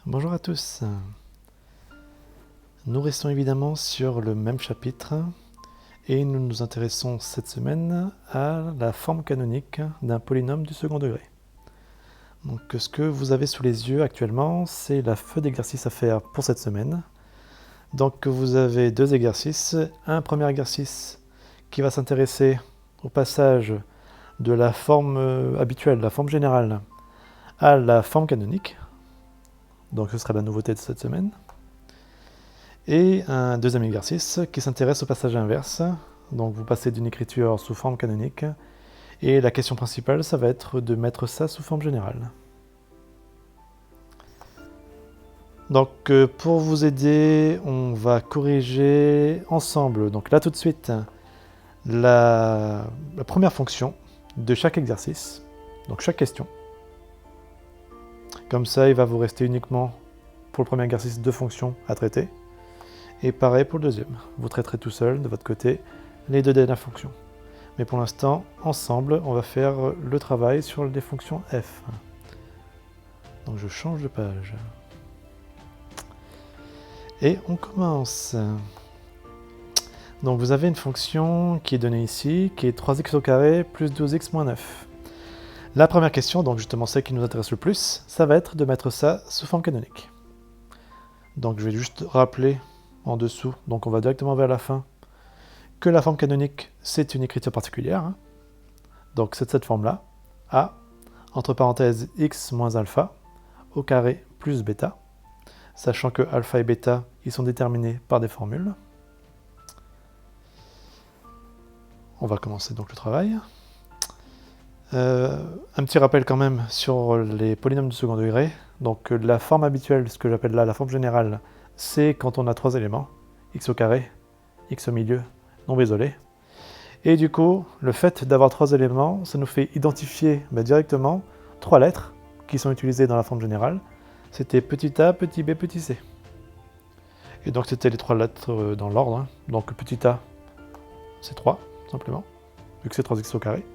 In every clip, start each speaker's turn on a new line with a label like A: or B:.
A: Bonjour à tous. Nous restons évidemment sur le même chapitre et nous nous intéressons cette semaine à la forme canonique d'un polynôme du second degré. Donc ce que vous avez sous les yeux actuellement, c'est la feuille d'exercice à faire pour cette semaine. Donc vous avez deux exercices. Un premier exercice qui va s'intéresser au passage de la forme habituelle, la forme générale, à la forme canonique. Donc ce sera la nouveauté de cette semaine. Et un deuxième exercice qui s'intéresse au passage inverse. Donc vous passez d'une écriture sous forme canonique. Et la question principale, ça va être de mettre ça sous forme générale. Donc pour vous aider, on va corriger ensemble. Donc là tout de suite, la première fonction de chaque exercice. Donc chaque question. Comme ça, il va vous rester uniquement pour le premier exercice deux fonctions à traiter. Et pareil pour le deuxième. Vous traiterez tout seul, de votre côté, les deux dernières fonctions. Mais pour l'instant, ensemble, on va faire le travail sur les fonctions f. Donc je change de page. Et on commence. Donc vous avez une fonction qui est donnée ici, qui est 3x au carré plus 12x moins 9. La première question, donc justement celle qui nous intéresse le plus, ça va être de mettre ça sous forme canonique. Donc je vais juste rappeler en dessous, donc on va directement vers la fin, que la forme canonique, c'est une écriture particulière. Donc c'est cette forme-là, a, entre parenthèses, x moins alpha, au carré plus bêta, sachant que alpha et bêta, ils sont déterminés par des formules. On va commencer donc le travail. Un petit rappel quand même sur les polynômes du second degré. Donc la forme habituelle, ce que j'appelle là la forme générale, c'est quand on a trois éléments, x au carré, x au milieu, nombre isolé. Et du coup, le fait d'avoir trois éléments, ça nous fait identifier directement trois lettres qui sont utilisées dans la forme générale. C'était petit a, petit b, petit c. Et donc c'était les trois lettres dans l'ordre. Donc petit a, c'est 3, simplement, vu que c'est 3x au carré.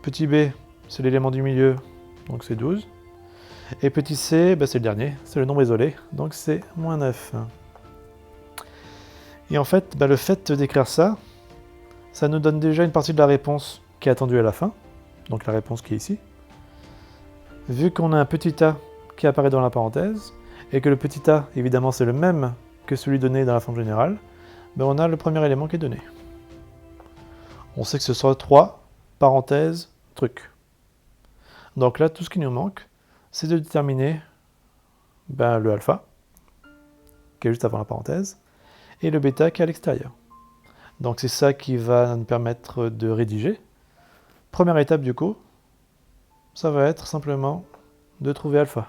A: Petit b, c'est l'élément du milieu, donc c'est 12. Et petit c, c'est le dernier, c'est le nombre isolé, donc c'est moins 9. Et en fait, le fait d'écrire ça, ça nous donne déjà une partie de la réponse qui est attendue à la fin, donc la réponse qui est ici. Vu qu'on a un petit a qui apparaît dans la parenthèse, et que le petit a, évidemment, c'est le même que celui donné dans la forme générale, on a le premier élément qui est donné. On sait que ce sera 3, parenthèse, truc. Donc là, tout ce qui nous manque, c'est de déterminer le alpha, qui est juste avant la parenthèse, et le bêta qui est à l'extérieur. Donc c'est ça qui va nous permettre de rédiger. Première étape du coup, ça va être simplement de trouver alpha.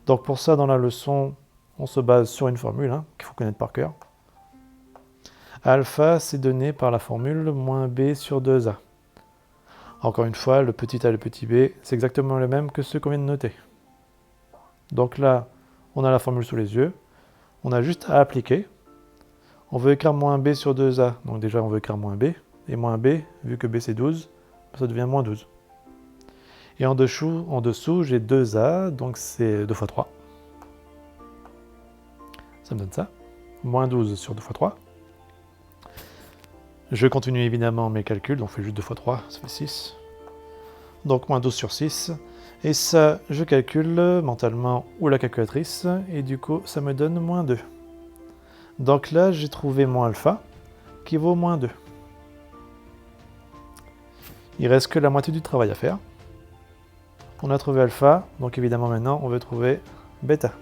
A: Donc pour ça, dans la leçon, on se base sur une formule qu'il faut connaître par cœur. Alpha, c'est donné par la formule moins b sur 2a. Encore une fois, le petit a et le petit b, c'est exactement le même que ceux qu'on vient de noter. Donc là, on a la formule sous les yeux. On a juste à appliquer. On veut écrire moins b sur 2a. Donc déjà, on veut écrire moins b. Et moins b, vu que b c'est 12, ça devient moins 12. Et en dessous j'ai 2a, donc c'est 2 fois 3. Ça me donne ça. Moins 12 sur 2 fois 3. Je continue évidemment mes calculs, donc on fait juste 2 fois 3, ça fait 6. Donc moins 12 sur 6. Et ça, je calcule mentalement ou la calculatrice, et du coup, ça me donne moins 2. Donc là, j'ai trouvé mon alpha, qui vaut moins 2. Il reste que la moitié du travail à faire. On a trouvé alpha, donc évidemment maintenant, on veut trouver bêta.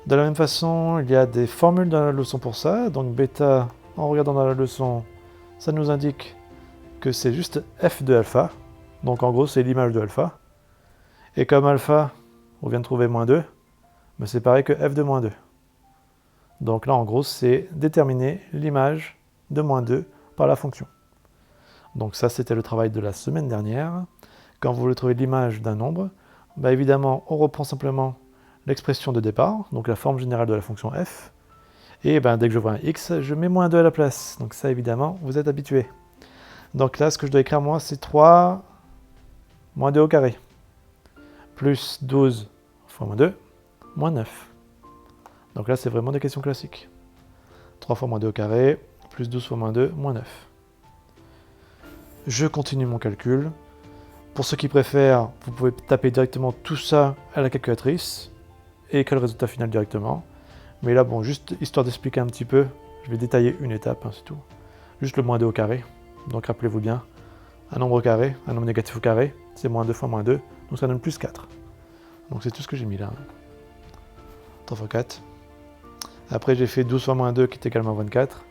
A: De la même façon, il y a des formules dans la leçon pour ça. Donc bêta, en regardant dans la leçon, ça nous indique que c'est juste f de alpha. Donc en gros, c'est l'image de alpha. Et comme alpha, on vient de trouver moins 2, c'est pareil que f de moins 2. Donc là, en gros, c'est déterminer l'image de moins 2 par la fonction. Donc ça, c'était le travail de la semaine dernière. Quand vous voulez trouver l'image d'un nombre, évidemment, on reprend simplement l'expression de départ, donc la forme générale de la fonction f. Et dès que je vois un x, je mets moins 2 à la place. Donc ça, évidemment, vous êtes habitué. Donc là, ce que je dois écrire, moi, c'est 3 moins 2 au carré. Plus 12 fois moins 2, moins 9. Donc là, c'est vraiment des questions classiques. 3 fois moins 2 au carré, plus 12 fois moins 2, moins 9. Je continue mon calcul. Pour ceux qui préfèrent, vous pouvez taper directement tout ça à la calculatrice et écrire le résultat final directement. Mais là, bon, juste histoire d'expliquer un petit peu, je vais détailler une étape, hein, c'est tout. Juste le moins 2 au carré. Donc rappelez-vous bien, un nombre au carré, un nombre négatif au carré, c'est moins 2 fois moins 2, donc ça donne plus 4. Donc c'est tout ce que j'ai mis là. 3 fois 4. Après j'ai fait 12 fois moins 2 qui est également 24.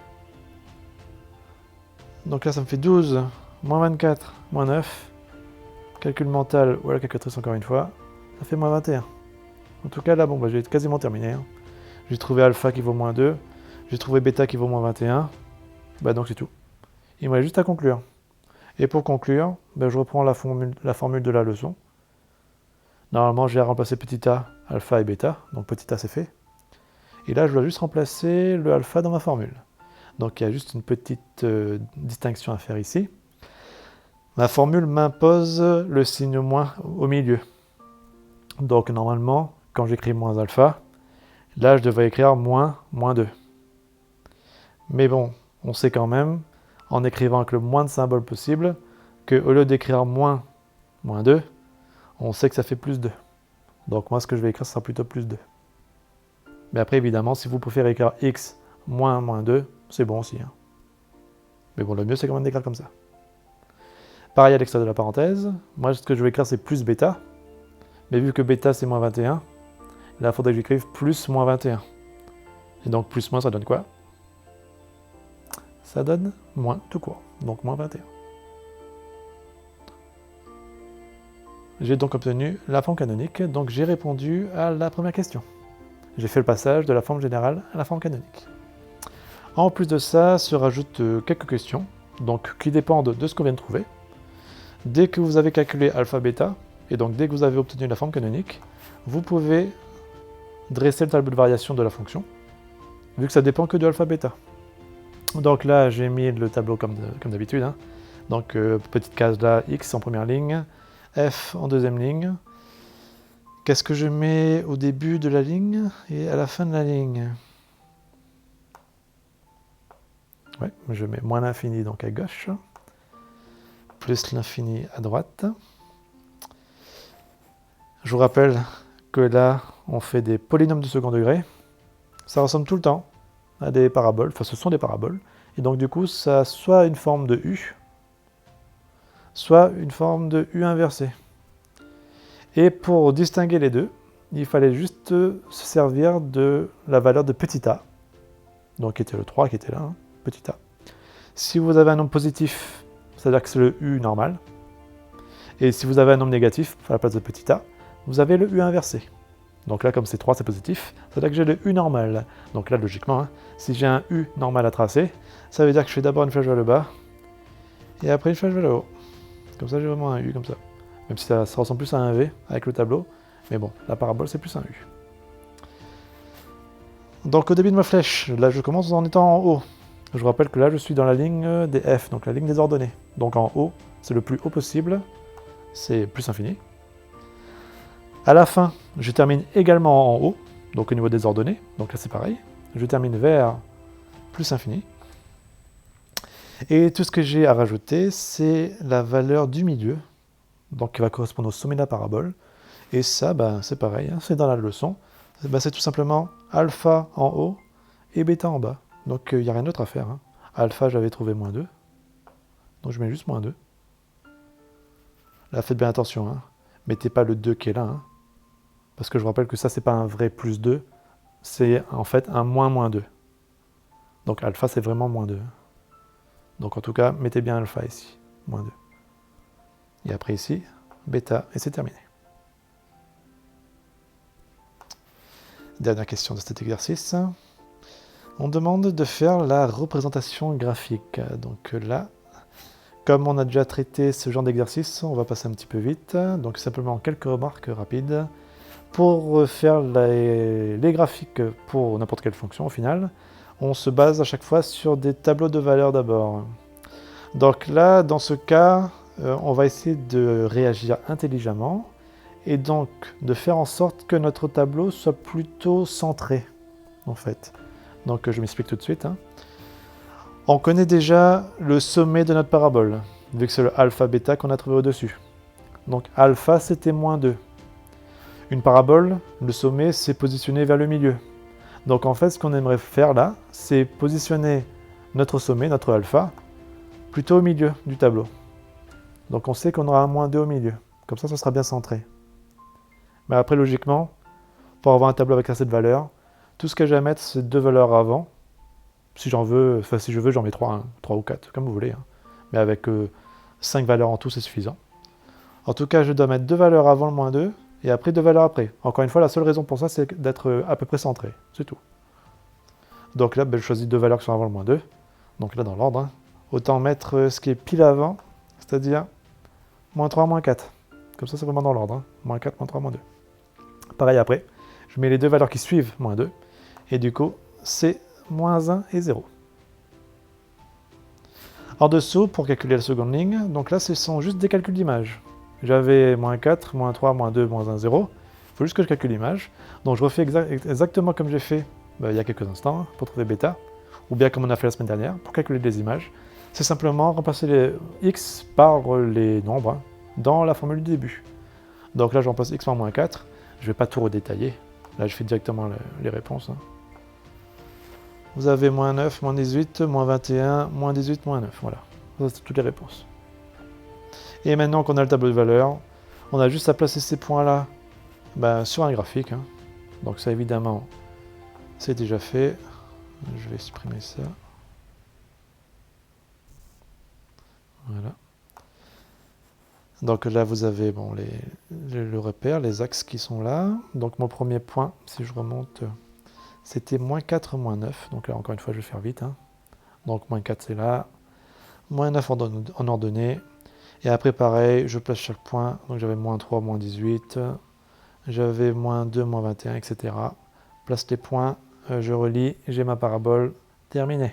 A: Donc là ça me fait 12, moins 24, moins 9. Calcul mental, ou à la calculatrice encore une fois, ça fait moins 21. En tout cas là, bon, bah, j'ai quasiment terminé. Hein. J'ai trouvé alpha qui vaut moins 2, j'ai trouvé bêta qui vaut moins 21. Bah donc c'est tout. Il me reste juste à conclure. Et pour conclure, bah, je reprends la formule de la leçon. Normalement, j'ai à remplacer petit a, alpha et bêta, donc petit a c'est fait. Et là, je dois juste remplacer le alpha dans ma formule. Donc il y a juste une petite distinction à faire ici. Ma formule m'impose le signe moins au milieu. Donc normalement, quand j'écris moins alpha, là je devrais écrire moins 2. Mais bon, on sait quand même, en écrivant avec le moins de symboles possible, qu'au lieu d'écrire moins 2, on sait que ça fait plus 2. Donc moi ce que je vais écrire, ce sera plutôt plus 2. Mais après évidemment, si vous préférez écrire x moins 2, c'est bon aussi. Hein. Mais bon, le mieux c'est quand même d'écrire comme ça. Pareil à l'extérieur de la parenthèse, moi ce que je vais écrire c'est plus bêta, mais vu que bêta c'est moins 21, là il faudrait que j'écrive plus moins 21. Et donc plus moins ça donne quoi? Ça donne moins tout court, donc moins 21. J'ai donc obtenu la forme canonique, donc j'ai répondu à la première question. J'ai fait le passage de la forme générale à la forme canonique. En plus de ça, se rajoutent quelques questions, donc qui dépendent de ce qu'on vient de trouver. Dès que vous avez calculé alpha bêta, et donc dès que vous avez obtenu la forme canonique, vous pouvez dresser le tableau de variation de la fonction, vu que ça dépend que de alpha bêta. Donc là, j'ai mis le tableau comme d'habitude. Hein. Donc petite case là, x en première ligne, f en deuxième ligne. Qu'est-ce que je mets au début de la ligne et à la fin de la ligne? Ouais, je mets moins l'infini donc à gauche, plus l'infini à droite. Je vous rappelle que là, on fait des polynômes de second degré. Ça ressemble tout le temps à des paraboles, enfin ce sont des paraboles. Et donc du coup, ça a soit une forme de U, soit une forme de U inversée. Et pour distinguer les deux, il fallait juste se servir de la valeur de petit a, donc qui était le 3 qui était là, hein, petit a. Si vous avez un nombre positif, c'est-à-dire que c'est le U normal. Et si vous avez un nombre négatif, à la place de petit a, vous avez le U inversé. Donc là, comme c'est 3, c'est positif, c'est-à-dire que j'ai le U normal. Donc là, logiquement, hein, si j'ai un U normal à tracer, ça veut dire que je fais d'abord une flèche vers le bas, et après une flèche vers le haut. Comme ça, j'ai vraiment un U comme ça. Même si ça ressemble plus à un V avec le tableau, mais bon, la parabole, c'est plus un U. Donc au début de ma flèche, là, je commence en étant en haut. Je vous rappelle que là, je suis dans la ligne des F, donc la ligne des ordonnées. Donc en haut, c'est le plus haut possible, c'est plus infini. À la fin, je termine également en haut, donc au niveau des ordonnées, donc là c'est pareil. Je termine vers plus infini. Et tout ce que j'ai à rajouter, c'est la valeur du milieu, donc qui va correspondre au sommet de la parabole. Et ça, ben, c'est pareil, hein, c'est dans la leçon. Ben, c'est tout simplement alpha en haut et bêta en bas. Donc il n'y a rien d'autre à faire. Hein. Alpha, j'avais trouvé moins 2. Donc je mets juste moins 2. Là, faites bien attention. Hein. Mettez pas le 2 qui est là. Hein. Parce que je vous rappelle que ça, c'est pas un vrai plus 2. C'est en fait un moins 2. Donc alpha, c'est vraiment moins 2. Donc en tout cas, mettez bien alpha ici. Moins 2. Et après ici, bêta. Et c'est terminé. Dernière question de cet exercice. On demande de faire la représentation graphique. Donc là, comme on a déjà traité ce genre d'exercice, on va passer un petit peu vite. Donc simplement quelques remarques rapides. Pour faire les graphiques pour n'importe quelle fonction au final, on se base à chaque fois sur des tableaux de valeurs d'abord. Donc là, dans ce cas, on va essayer de réagir intelligemment et donc de faire en sorte que notre tableau soit plutôt centré, en fait. Donc je m'explique tout de suite. Hein. On connaît déjà le sommet de notre parabole, vu que c'est le alpha bêta qu'on a trouvé au-dessus. Donc alpha, c'était moins 2. Une parabole, le sommet, c'est positionné vers le milieu. Donc en fait, ce qu'on aimerait faire là, c'est positionner notre sommet, notre alpha, plutôt au milieu du tableau. Donc on sait qu'on aura un moins 2 au milieu. Comme ça sera bien centré. Mais après, logiquement, pour avoir un tableau avec assez de valeurs, tout ce que j'ai à mettre, c'est 2 valeurs avant. Si j'en veux, enfin si je veux, j'en mets 3, hein, 3 ou 4, comme vous voulez. Hein. Mais avec 5 valeurs en tout, c'est suffisant. En tout cas, je dois mettre 2 valeurs avant le moins 2, et après 2 valeurs après. Encore une fois, la seule raison pour ça, c'est d'être à peu près centré. C'est tout. Donc là, je choisis 2 valeurs qui sont avant le moins 2. Donc là, dans l'ordre, hein. Autant mettre ce qui est pile avant, c'est-à-dire moins 3, moins 4. Comme ça, c'est vraiment dans l'ordre. Hein. Moins 4, moins 3, moins 2. Pareil après, je mets les 2 valeurs qui suivent moins 2. Et du coup, c'est moins 1 et 0. En dessous, pour calculer la seconde ligne, donc là, ce sont juste des calculs d'image. J'avais moins 4, moins 3, moins 2, moins 1, 0. Il faut juste que je calcule l'image. Donc je refais exactement comme j'ai fait il y a quelques instants hein, pour trouver bêta, ou bien comme on a fait la semaine dernière pour calculer les images. C'est simplement remplacer les x par les nombres hein, dans la formule du début. Donc là, je remplace x par moins 4. Je ne vais pas tout redétailler. Là, je fais directement les réponses. Hein. Vous avez moins 9, moins 18, moins 21, moins 18, moins 9. Voilà, ça c'est toutes les réponses. Et maintenant qu'on a le tableau de valeurs, on a juste à placer ces points-là sur un graphique. Hein. Donc ça, évidemment, c'est déjà fait. Je vais supprimer ça. Voilà. Donc là, vous avez bon, le repère, les axes qui sont là. Donc mon premier point, si je remonte, c'était moins 4, moins 9. Donc là, encore une fois, je vais faire vite. Hein. Donc moins 4, c'est là. Moins 9 en ordonnée. Et après, pareil, je place chaque point. Donc j'avais moins 3, moins 18. J'avais moins 2, moins 21, etc. Place les points. Je relis. J'ai ma parabole terminée.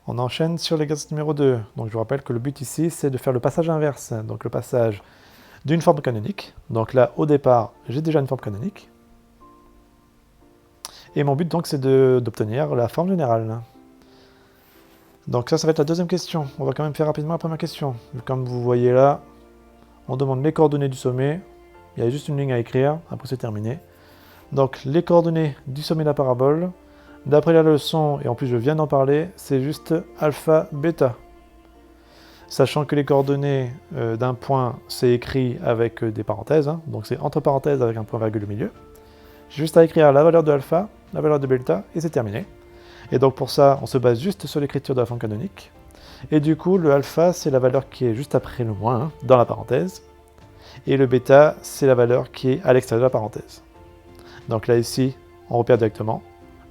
A: On enchaîne sur l'exercice numéro 2. Donc je vous rappelle que le but ici, c'est de faire le passage inverse. Donc le passage d'une forme canonique. Donc là, au départ, j'ai déjà une forme canonique. Et mon but donc, c'est d'obtenir la forme générale. Donc ça va être la deuxième question. On va quand même faire rapidement la première question. Comme vous voyez là, on demande les coordonnées du sommet. Il y a juste une ligne à écrire, après c'est terminé. Donc les coordonnées du sommet de la parabole, d'après la leçon, et en plus je viens d'en parler, c'est juste alpha, bêta. Sachant que les coordonnées d'un point, c'est écrit avec des parenthèses, hein, donc c'est entre parenthèses avec un point virgule au milieu. J'ai juste à écrire la valeur de alpha, la valeur de bêta, et c'est terminé. Et donc pour ça, on se base juste sur l'écriture de la forme canonique. Et du coup, le alpha, c'est la valeur qui est juste après le moins, hein, dans la parenthèse. Et le bêta, c'est la valeur qui est à l'extérieur de la parenthèse. Donc là, ici, on repère directement.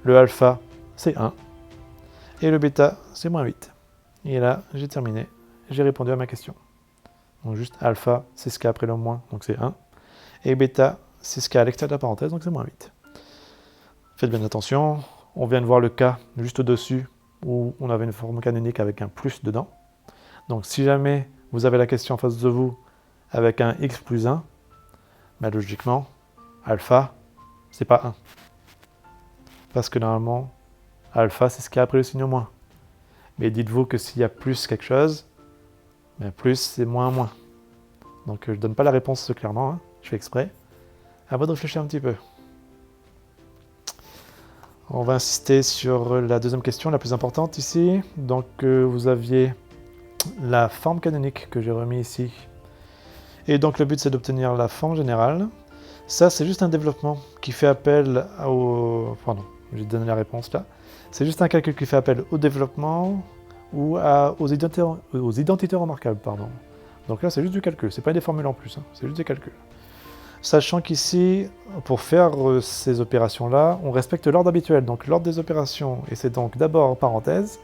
A: Le alpha, c'est 1. Et le bêta, c'est moins 8. Et là, j'ai terminé. J'ai répondu à ma question. Donc juste alpha, c'est ce qu'il y a après le moins, donc c'est 1. Et bêta, c'est ce qu'il y a à l'extérieur de la parenthèse, donc c'est moins 8. Faites bien attention. On vient de voir le cas juste au-dessus où on avait une forme canonique avec un plus dedans. Donc si jamais vous avez la question en face de vous avec un x plus 1, logiquement, alpha, c'est pas 1. Parce que normalement, alpha, c'est ce qu'il y a après le signe moins. Mais dites-vous que s'il y a plus quelque chose, plus c'est moins moins. Donc je ne donne pas la réponse clairement, hein, je fais exprès. À vous de réfléchir un petit peu. On va insister sur la deuxième question, la plus importante ici. Donc vous aviez la forme canonique que j'ai remis ici. Et donc le but c'est d'obtenir la forme générale. Ça c'est juste un développement qui fait appel au... Pardon, j'ai donné la réponse là. C'est juste un calcul qui fait appel au développement ou aux identités remarquables. Pardon. Donc là c'est juste du calcul, c'est pas des formules en plus, hein, c'est juste des calculs. Sachant qu'ici, pour faire ces opérations-là, on respecte l'ordre habituel, donc l'ordre des opérations, et c'est donc d'abord parenthèse.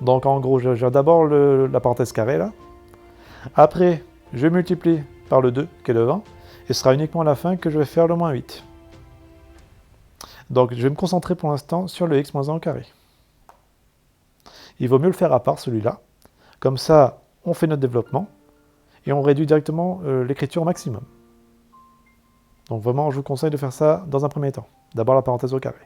A: Donc en gros, j'ai d'abord la parenthèse carrée là. Après, je multiplie par le 2 qui est devant, et ce sera uniquement à la fin que je vais faire le moins 8. Donc je vais me concentrer pour l'instant sur le x moins 1 au carré. Il vaut mieux le faire à part celui-là. Comme ça, on fait notre développement, et on réduit directement l'écriture au maximum. Donc vraiment, je vous conseille de faire ça dans un premier temps. D'abord la parenthèse au carré.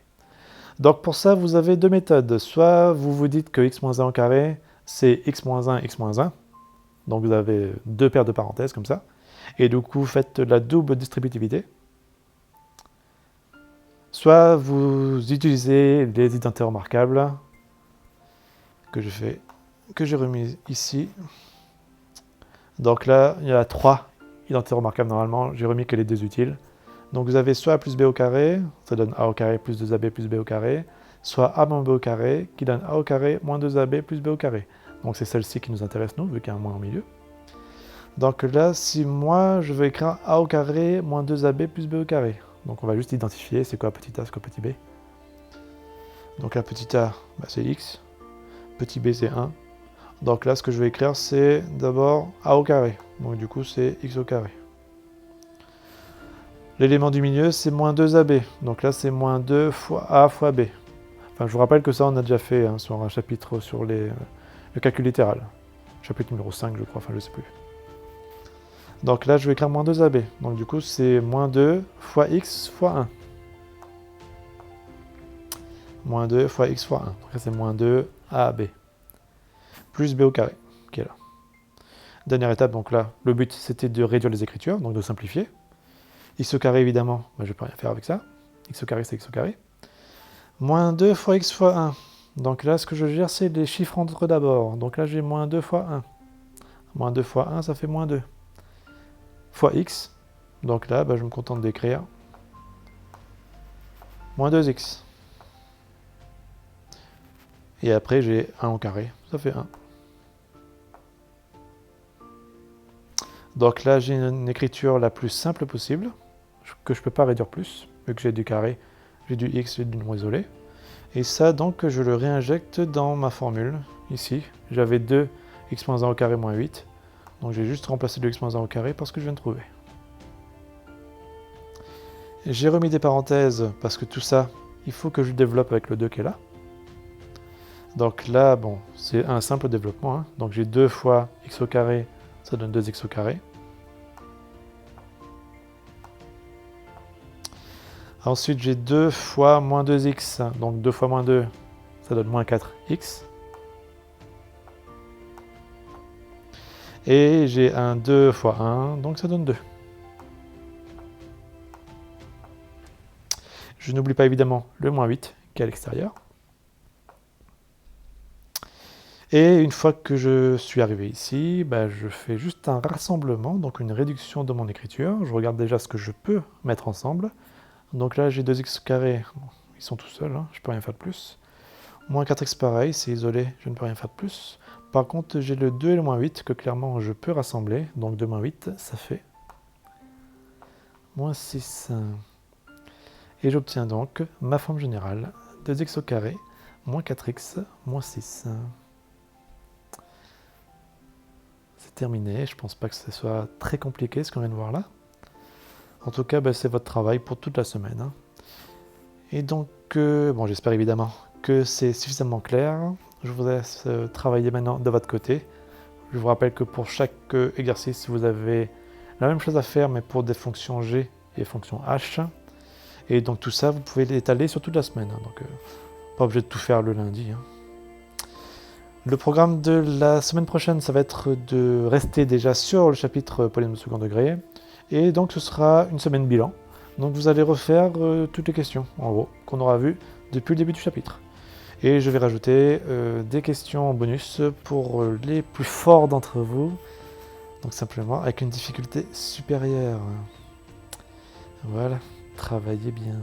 A: Donc pour ça, vous avez deux méthodes. Soit vous vous dites que x-1 au carré, c'est x-1, x-1. Donc vous avez deux paires de parenthèses comme ça. Et du coup, vous faites la double distributivité. Soit vous utilisez les identités remarquables que j'ai remis ici. Donc là, il y a 3 identités remarquables normalement. J'ai remis que les 2 utiles. Donc vous avez soit a plus b au carré, ça donne a au carré plus 2ab plus b au carré, soit a moins b au carré, qui donne a au carré moins 2ab plus b au carré. Donc c'est celle-ci qui nous intéresse nous, vu qu'il y a un moins au milieu. Donc là, si moi, je veux écrire a au carré moins 2ab plus b au carré. Donc on va juste identifier c'est quoi petit a, c'est quoi petit b. Donc là, petit a, bah, c'est x, petit b c'est 1. Donc là, ce que je vais écrire, c'est d'abord a au carré. Donc du coup, c'est x au carré. L'élément du milieu, c'est moins 2ab. Donc là, c'est moins 2 fois a fois b. Enfin, je vous rappelle que ça, on a déjà fait hein, sur un chapitre sur le calcul littéral. Chapitre numéro 5, je crois, enfin, je sais plus. Donc là, je vais écrire moins 2ab. Donc du coup, c'est moins 2 fois x fois 1. Moins 2 fois x fois 1. Donc là, c'est moins 2 ab. Plus b au carré, qui est là. Dernière étape, donc là, le but, c'était de réduire les écritures, donc de simplifier. X au carré, évidemment, bah, je ne peux rien faire avec ça. X au carré, c'est x au carré. Moins 2 fois x fois 1. Donc là, ce que je gère, c'est les chiffres entre d'abord. Donc là, j'ai moins 2 fois 1. Moins 2 fois 1, ça fait moins 2. Fois x. Donc là, bah, je me contente d'écrire moins 2x. Et après, j'ai 1 au carré. Ça fait 1. Donc là, j'ai une écriture la plus simple possible, que je ne peux pas réduire plus, vu que j'ai du carré, j'ai du x, j'ai du nombre isolé. Et ça, donc, je le réinjecte dans ma formule, ici. J'avais 2 x moins 1 au carré moins 8. Donc j'ai juste remplacé le x moins 1 au carré parce que je viens de trouver. J'ai remis des parenthèses parce que tout ça, il faut que je développe avec le 2 qui est là. Donc là, bon, c'est un simple développement. Hein. Donc j'ai 2 fois x au carré, ça donne 2x au carré. Ensuite, j'ai 2 fois moins 2x, donc 2 fois moins 2, ça donne moins 4x. Et j'ai un 2 fois 1, donc ça donne 2. Je n'oublie pas évidemment le moins 8 qui est à l'extérieur. Et une fois que je suis arrivé ici, bah, je fais juste un rassemblement, donc une réduction de mon écriture. Je regarde déjà ce que je peux mettre ensemble. Donc là, j'ai 2x carré, bon, ils sont tout seuls, hein, je ne peux rien faire de plus. Moins 4x pareil, c'est isolé, je ne peux rien faire de plus. Par contre, j'ai le 2 et le moins 8 que clairement je peux rassembler. Donc 2 moins 8, ça fait moins 6. Et j'obtiens donc ma forme générale, 2x au carré, moins 4x, moins 6. C'est terminé, je pense pas que ce soit très compliqué ce qu'on vient de voir là. En tout cas, bah, c'est votre travail pour toute la semaine. Hein. Et donc, bon, j'espère évidemment que c'est suffisamment clair. Je vous laisse travailler maintenant de votre côté. Je vous rappelle que pour chaque exercice, vous avez la même chose à faire, mais pour des fonctions g et fonctions h. Et donc tout ça, vous pouvez l'étaler sur toute la semaine. Hein. Donc, pas obligé de tout faire le lundi. Hein. Le programme de la semaine prochaine, ça va être de rester déjà sur le chapitre polynôme de second degré. Et donc ce sera une semaine bilan. Donc vous allez refaire toutes les questions, en gros, qu'on aura vues depuis le début du chapitre. Et je vais rajouter des questions en bonus pour les plus forts d'entre vous. Donc simplement avec une difficulté supérieure. Voilà, travaillez bien.